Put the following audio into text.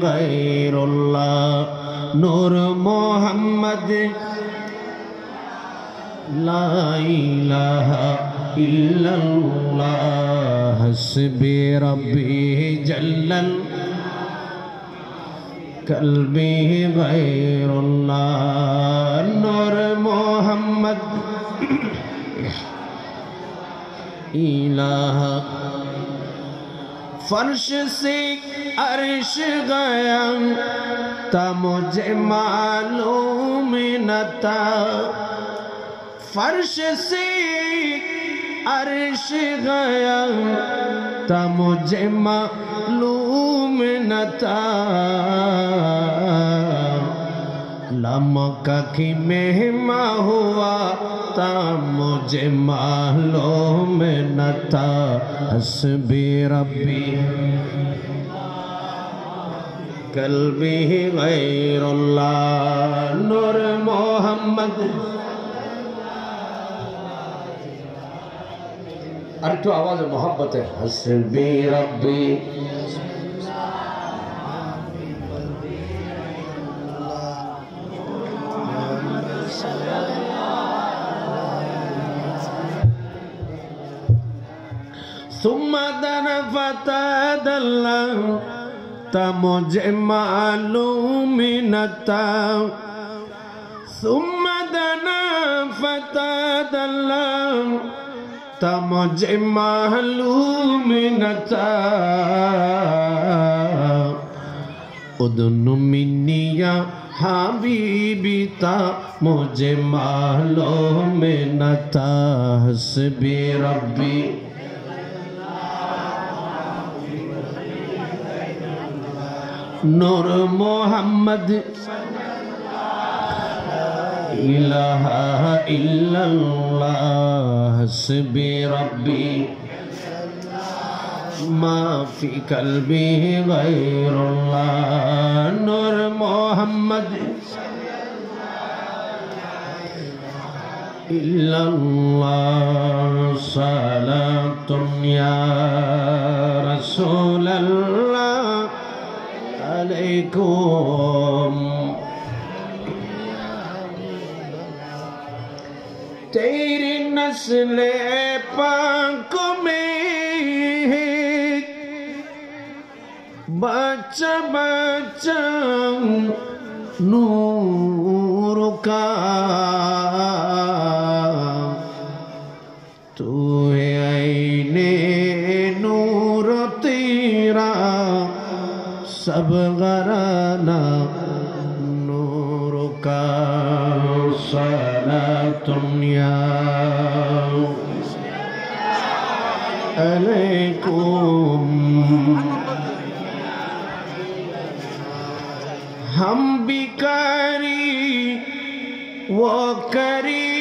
गैरुल्लाह नूर मोहम्मद ला इलाहा इल्लल्लाह हस्बी रब्बी जल्लल कल्बी गैरुल्लाह नूर मोहम्मद इलाहा फर्श से अर्श गया था मुझे मालूम न था फर्श से अर्श गया था मुझे मालूम न था लमका की मेहमा हुआ था मुझे मालूम न था हस्बी रब्बी कल्बी गैरुल्लाह नूर मोहम्मद अर्थ आवाज मोहब्बत है हस्बी रब्बी सुम्मा दना फतादल्ला ता मुझे मालूम न था सुम्मा दना फतादल्ला ता मुझे मालूम न था उदन मिन्निया हबीबी ता मुझे मालूम न था हस्बी रब्बी नूर मोहम्मद इलाहा इल्लल्लाह हस्बी रब्बी मा फी कल्बी गैरुल्लाह नूर मोहम्मद इल्लल्लाह सलातुन या रसूलल्लाह अलैकुम तेरी नस्ल पाक में बच्चा बच्चा नूर का तू है आईने नूर तेरा सब घराना नूर का सलातुन या अलैकुम हम भिखारी वो करी